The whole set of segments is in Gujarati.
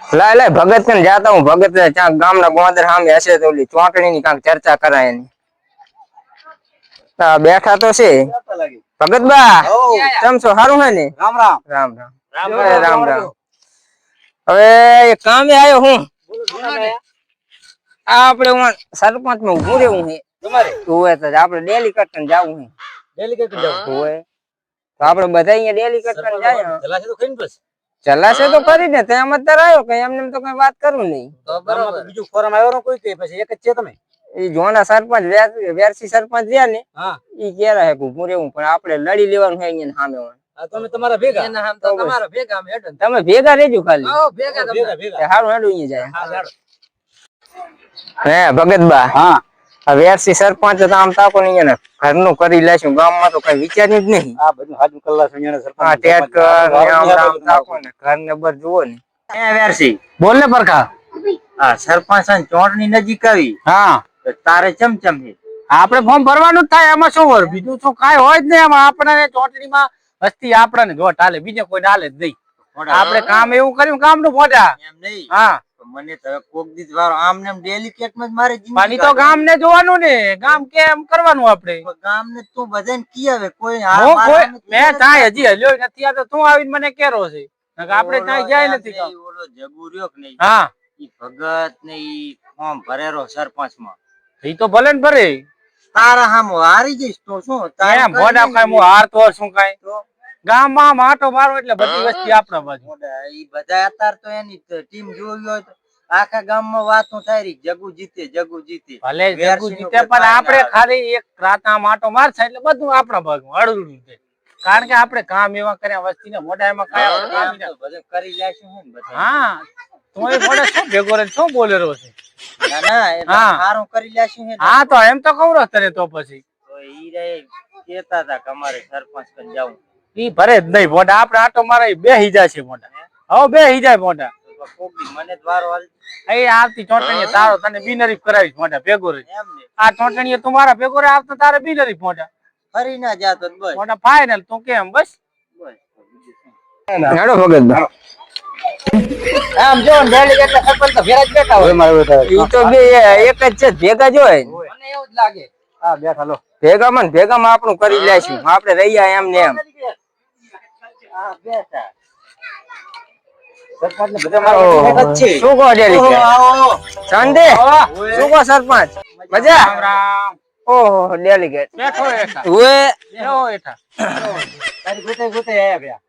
લાય લાય ભગત ને જાતા હું ભગત ક્યાંક ગામના ગોંદર સામે હશે તો ઓલી ચોટણી ની કાંક ચર્ચા કરાય એની બેઠા તો છે ભગત બા કેમ છો સારું હે ને રામ રામ રામ રામ રામ રામ હવે એક કામે આવ્યો હું આપડે સરપંચ માં ઉભું રહેવું છે તમારે હોય તો આપડે ડેલી કરતા જવું છે ડેલી કેટલું જાવ હોય તો આપડે બધા અહીંયા ડેલી કરતા જાય જલાશે તો ખાઈને બસ ચલાશે તો ખરી ને તેમ અત્યારે આવ્યો કઈ એમને તો કઈ વાત કરું નહીં તો બરાબર બીજું ફોરમ આવ્યો ને કોઈ તે પછી એક જ છે તમે એ જોના સરપંચ વેરસી સરપંચ રહ્યા ને હા ઈ કેરા હે ઉભું રહેવું પણ આપડે લડી લેવાનું છે અહીંયા સામે તમે તમારા ભેગા એના હામ તો તમારા ભેગા અમે હેડો તમે ભેગા રહેજો ખાલી હો ભેગા ભેગા હારું હેડો અહીંયા જાય હા હેડો હે ભગત બા હા આ વેરસી સરપંચ તો આમ તાકો નહીં ને ઘરનું કરી લેશું ગામમાં તો કઈ વિચાર્યું જ નહીં આ બધું હાજુ કલ્લા સંજણ સરપંચ હા ટેટ કર આમ રામ તાકો ને ઘર ને બર જુઓ ને એ વેરસી બોલ ને પરખા આ સરપંચ ચોટની નજીક આવી હા તો તારે ચમચમ છે આપણે ફોર્મ ભરવાનું જ થાય એમાં શું હોય બીજું શું કાંઈ હોય જ નહીં એમાં આપણને ચોટણીમાં હસ્તી આપણને જોટ હાલે બીજે કોઈ હાલે જ નહીં આપણે કામ એવું કર્યું કામનું મોઢા એમ નહીં હા મને તો કોક દીધ વારો આમ ને ડેલિકેટ માં જ મારે પાણી તો ગામ ને જોવાનું ને ગામ કેમ કરવાનું આપણે ગામ ને તું બધાને કી આવે કોઈ મેં ત્યાં હજી હલ્યો નથી આ તો તું આવીને મને કેરો છે આપણે ત્યાં જાય નથી ઓલો જગુ રહ્યો કે નહીં હા ઈ ભગત ને ઈ ફોર્મ ભરેરો સરપંચ માં એ તો ભલે ને ભરે તારા હામો હારી જઈશ તો શું તારે મોઢા કઈ હું હારતો શું કઈ ગામમાં માટો મારો એટલે બધી વસ્તી આપણા બાજુ ઈ બધા અત્યારે તો એની ટીમ જોવી હોય તો આખા ગામમાં વાતો થાય રહી જગુ જીતે ભલે જગુ જીતે પણ આપણે ખાલી એક રાતા માટો મારશે એટલે બધું આપણા બાજુ અડધું છે કારણ કે આપણે કામ એવા કર્યા વસ્તી ને મોઢા એમાં બધું કરી લેશું ને બધા હા તું એ મોઢા શું ભેગો રે શું બોલેરો છે ના ના એ સારું કરી લેશું ને હા તો એમ તો કહું તને તો પછી તો ઈ રે કેતા હતા કે અમારે સરપંચ કન જાવું ઈ ભરે જ નહીં મોઢા આપણે આટો મારે બેહી જાય છે મોઢા હવે બેહી જાય મોઢા મને દ્વારો એ આવતી ચોટણીએ તારો તને બિનરીફ કરાવીશ મોઢા ભેગો રે એમ ને આ ચોટણીએ તું મારા ભેગો રે આવતો તારે બિનરીફ મોઢા ફરી ના જાતો બસ મોઢા ફાઈનલ તું કેમ બસ હેડો ભગત બા આમ જો ડેલિગેટ સરપંચ તો ભેરા જ બેઠા હોય ઈ તો બે એક જ છે ભેગા જ હોય મને એવું જ લાગે હા બેઠા લો ભેગામાં આપણું કરી લેશું આપણે રહ્યા એમ ને એમ આ બેટા સરપંચ ને બધા મારા બેઠા જ છે શું કહો ડેલી સંડે શું કહો સરપંચ મજા રામ રામ ઓહો ડેલિગેટ બેઠો એઠા ઓએ બેહો એઠા તારી ગોતે આયા ભયા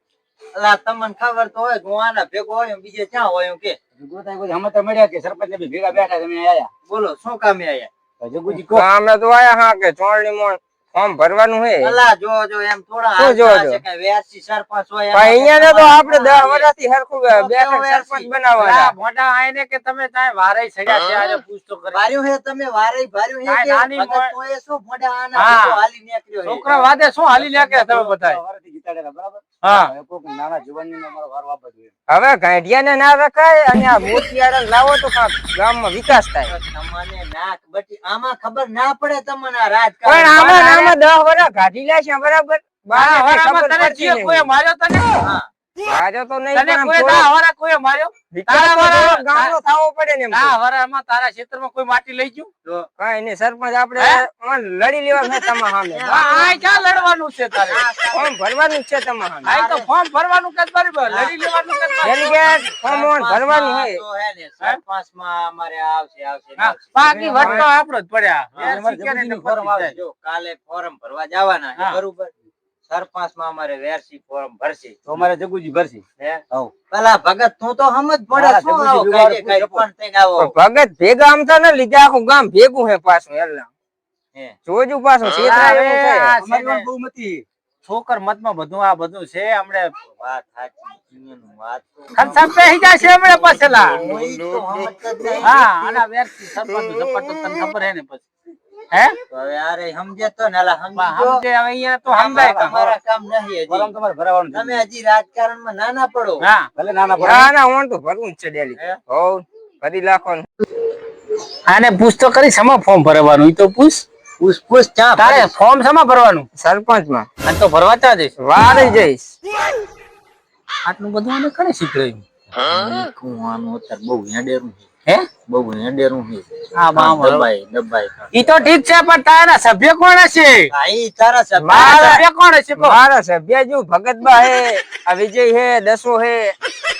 અલા તમને ખબર તો હોય હું આના ભેગો હોય બીજે ક્યાં હોય કે ગોતે હમ તો મળ્યા કે સરપંચ ને ભેગા બેઠા તમે આયા બોલો શું કામે આયા જગુજી અમે તો આયા હા કે ચોળની મોણ ફોર્મ ભરવાનું હે અલા જો એમ થોડા શું જો હાલતા હશે કે વેરસી સરપંચ હોય પણ અહીંયા ને તો આપણે 10 વર્ષથી હરખું બેઠક સરપંચ બનાવવાના મોટા આઈને કે તમે તાય વારે સડ્યા છે આજે પૂછતો કરી ભાર્યું હે તમે વારે ભાર્યું હે કે નાની ભગત તોય શું મોઢા આના હા. ભેગો હાલી નીકળ્યો હે છોકરા વાદે શું હાલી લ્યા કે તમે બતાય બરાબર હા નાના જુવાની નો અમારો વાર વાપર જોઈએ હવે ગાંઠિયાને ના રખાય અને આ મોતિયારા લાવો તો કાંક ગામમાં વિકાસ થાય તમને નાક બટી આમાં ખબર ના પડે તમને આ પણ રાજકારણ આમાં 10 વર્ષ કાઢી લે છે બરાબર બાર વરામાં તને જે કોઈ માર્યો તને માર્યો તો નહીં તને પણ કોઈ થોડો 10 વરા કોઈ માર્યો વિકાસ તો થોડો ગામનો થવો પડે ને એમ 10 વરામાં તારા ક્ષેત્રમાં કોઈ માટી લઈ ગયું કાંઈ નહીં સરપંચ આપણે લડી લેવા છે તમારા સામે આ ક્યાં લડવાનું છે તારે ફોર્મ ભરવાનું જ છે તમારા સામે આ તો ફોર્મ ભરવાનું કે બરાબર લડી લેવાનું કે ડેલિગેટ ફોર્મ ભરવાનું છે તો હે ને સરપંચમાં અમારે આવશે બાકી વટતો આપણો જ પડ્યા ફોર્મ આવશે જો કાલે ફોર્મ ભરવા જવાના છે બરોબર સરપંચમાં અમારે વેરસી ફોર્મ ભરશે તો અમારે જગુજી ભરસી હે પેલા ભગત તું તો સમજ પડે શું આવો કઈ પણ તે ગાવો ભગત ભેગા આમ તો ને લીધે આખું ગામ ભેગું હે પાછું એલા હે જોજુ પાછું છેતરા એવું છે અમારી બહુમતી છોકર મતમાં બધું આ બધું છે હમણે વાત સાચી વાત તો ખર્ચા પેહી જાય છે હમણે પાછલા કોઈ તો સમજત નહીં. હા આના વેરસી સરપંચ ઝપટ તને ખબર હે ને પછી હે તો હવે યાર સમજે તો ને અલા સમજો સમજે હવે અહીંયા તો સમજાય કામ અમારા કામ નહીં હજી તમારે ભરાવાનું તમે હજી રાજકારણમાં નાના પડો હા ભલે નાના ના ના હું તો ભરવું જ છે ડેલી હોવ ભરી લાખો ને. આને પૂછ તો કરી સમા ફોર્મ ભરવાનું ઈ તો પૂછ પૂછ ચા તારે ફોર્મ સમા ભરવાનું સરપંચમાં આ તો ભરવા ચા જઈશ વારે જઈશ આટલું બધું આને કણે શીખડાયું આનું અત્યારે બહુ હેડેરું છે. હે બહુ હેડેરું છે. હા બામ દબાઈ ઈ તો ઠીક છે પણ તારા સભ્ય કોણ હશે આ ઈ તારા સભ્ય. મારા સભ્ય કોણ હશે કહો? મારા સભ્ય જો ભગતબા હે, આ વિજય હે, દસો હે,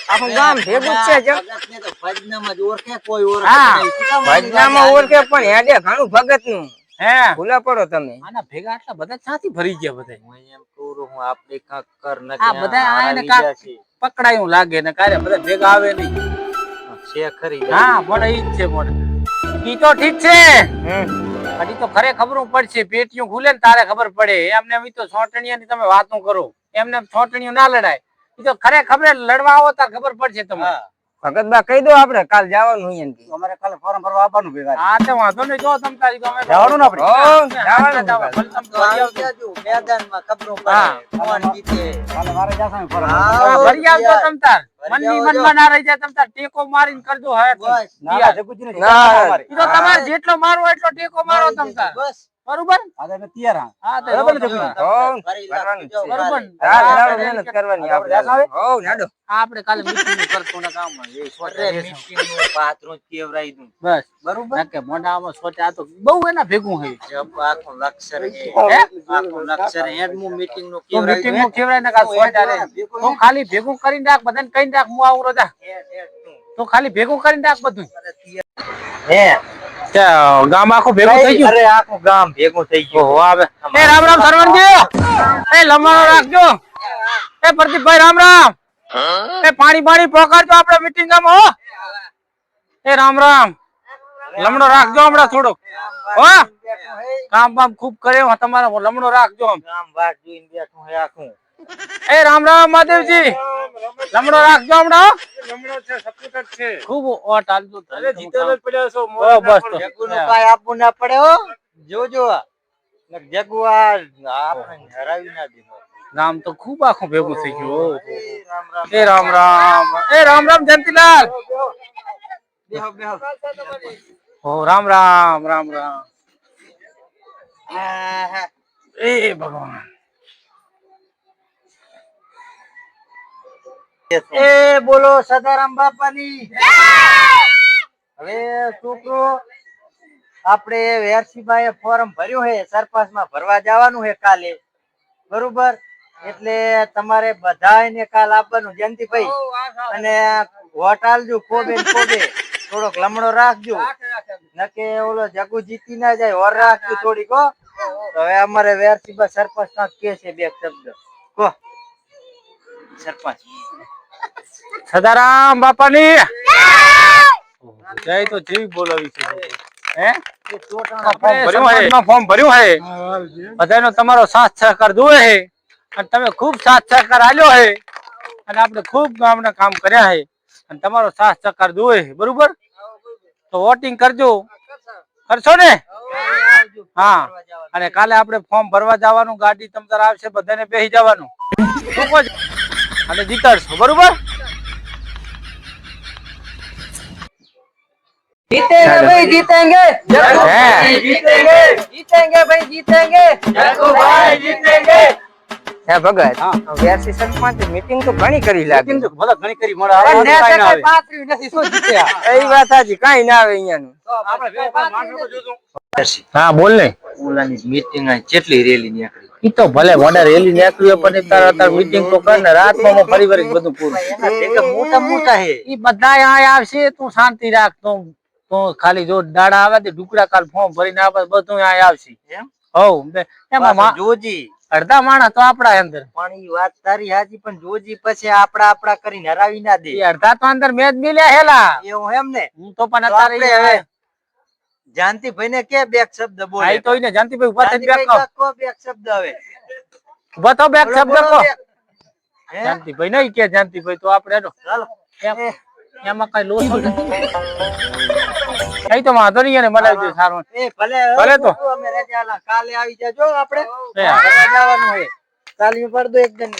આખું ગામ ભેગું જ છે. જેમ ભગતને તો ભજનામાં જ ઓળખે, કોઈ ઓળખે હા, નહીં. શું કામ આની ભજનામાં રાજા ઓળખે પણ હેડે ઘણું ભગત નું. હે ભૂલા પડો તમે. આના ભેગા આટલા બધા ક્યાંથી ભરી ગયા બધા હું એમ કહું છું, હું આપણે કાંઈક કર આ નાખીએ. બધા આ આને આવી કાંઈક જાશે. પકડાયું લાગે ને કારે બધા ભેગા આવે નહીં છે ખરી હા પણ ઈ જ છે પણ ઈ તો ઠીક છે હજી તો ખરે ખબરું પડશે પેટીયું ખુલે ને તારે ખબર પડે એમને એમ ઈ તો છોટણીયાની તમે વાતો કરો એમને એમ છોટણીયું ના લડાય ઈ તો ખરે ખબર લડવા આવો તાર ખબર પડશે તમને ભગતબા કહી દો આપણે કાલ જવાનું હોય એમ કે. અમારે કાલે ફોરમ ભરવા આવવાનું ભેગા હા તો વાંધો નહીં જો તમ તારી તો અમે જવાનું ને આપણે? હો, જવાનું. મેદાનમાં ખબરો હા. પડે કોણ જીતે. ભરી આવજો તમ તાર મનની મનમાં ના રહી જાય તમ તાર ટેકો મારીને કરજો હે બસ. ના, ઈ તો તમારે જેટલો મારવો એટલો ટેકો મારો તમ તાર બસ. બરોબર હા તો બરાબર ને જો જગુ? તમે. હો, ફરી કરવાનું જ લાગજો છે. બરોબર ને? રાત હા, દાડો આપણે મહેનત કરવાની આપણે આપણે. હો, નાડો. આપણે કાલે મીટિંગ કરતો ના કામ અરે મીટિંગનું પાત્રું જ કેવરાઈ દઉં. બસ બરોબર. નકે મોઢામાં સોચા તો બહુ એના ભેગું હે જબ આખું લક્ષર છે. હે? આખું લક્ષર હેડમું મીટિંગનું તો કેવરાઈ મીટિંગ દઉં. નું કેવરાય ને કા સોચા રે તો ખાલી ભેગું કરીને રાખ બધાને કહીને રાખ હું આવું રોજા તો ખાલી ભેગું કરીને રાખ બધું હે ગામ આખું ભેગું થઈ ગયું અરે આખું ગામ ભેગું થઈ ગયું. ઓહો આવે એ રામ રામ સરવણજી એ લમણો રાખજો એ પ્રદીપભાઈ રામ રામ એ પાણી પોકારજો આપણે મીટિંગ માં હો એ રામ રામ લમણો રાખજો હમણાં થોડોક હો કામ બામ ખૂબ કર્યો તમારો લમણો રાખજો ગામ વાટ જોઈને બેઠું હે આખું. એ રામ રામ મહાદેવજી લમણો રાખજો હમણાં ખૂબ ઓટ હાલજો બસ તો. જગ્ગુનું કાંઈ આપવું ના પડે હો. જોજો જગ્ગુ આ આપણને હરાવી ના દે. ગામ તો ખૂબ આખું ભેગું થઈ ગયું હો. રામ રામ. એ રામ રામ એ રામ રામ જયંતીલાલ બેહો બેહો. ઓ રામ રામ રામ રામ આહા. એ ભગવાન એ બોલો સદારામ બાપાની. હવે છોકરો આપણે વેરસીભાઈએ ફોર્મ ભર્યું છે સરપંચમાં ભરવા જવાનું છે કાલે બરોબર એટલે તમારે બધાને કાલ આપવાનું જયંતિભાઈ અને વોટ આલજો કોબે ને કોબે થોડોક લમણો રાખજો નકે ઓલો જગુ જીતી ના જાય ઓર રાખજો થોડીક હો. હવે અમારે વેરસીભાઈ સરપંચ ના કે છે બે શબ્દ કહો સરપંચ. સદારામ બાપાની જય તો જેવી બોલાવી છે હે ફોર્મ ભર્યું હે બધાનો તમારો સાથ સહકાર જોવે છે અને તમે ખૂબ સાથ સહકાર આલ્યો છે અને આપણે ખૂબ ગામના કામ કર્યા છે અને તમારો સાથ સહકાર જોવે છે બરોબર તો વોટિંગ કરજો કરશો ને હા અને કાલે આપણે ફોર્મ ભરવા જવાનું ગાડી તમ તાર આવશે બધાને બેસી જવાનું અને જીતાડશો બરોબર जीतेंगे भाई जीतेंगे जीतेंगे जीतेंगे भाई जीतेंगे भाई जीतेंगे. હે ભગત વેરસી સરપંચ મીટિંગ તો ઘણી કરી લાગે. ભલે ઘણી કરી મળે આવા તો કાંઈ ના આવે. પાત્રી નથી શું જીત્યા એ વાત સાચી કાઈ ના આવે અહીંયાનું. હા બોલ ને ઓલાની મીટિંગ આ કેટલી રેલી નીકળી ઈ તો ભલે મોડા રેલી નીકળ્યો પણ તાર મીટિંગ તો કર ને રાતમાં ફરી બધું પૂરું એના ભેગા મોટા મોટા હે ઈ બધા આ આવશે તું શાંતિ રાખ તું ખાલી જો દાડા આવે તે ઢુકડા કાલ ફોર્મ ભરીને આવે બધું આ આવશે એમ હવ એમાં જોજી અડધા માણસ તો આપડા અંદર પણ ઈ વાત તારી હાજી પણ જોજી પછી આપડા કરીને હરાવી ના દે ઈ અડધા તો અંદર મેચ મિલ્યા હેલા એવું એમ ને હું તો પણ તો અત્યારે આપણે હવે જાનતીભાઈ ને કે બે શબ્દ બોલે આઈ તો ઈને જાનતીભાઈ ઉભા થઈને બેક જાનતીભાઈ કહો બે શબ્દ હવે ઉભા તો બેક શબ્દ બોલો, કહો બે. હે? જાનતીભાઈ નહીં કે જાનતીભાઈ તો આપણે હેડો. ચાલો એમ- એમાં કઈ લોસો નથી કઈ તો વાંધો નહીં એને મનાવી દે સારું એ ભલે ભલે તો. અમે રજા કાલે આવી જાજો આપણે હે. રજા જવાનું હે તાલીમ પર દો એકદમ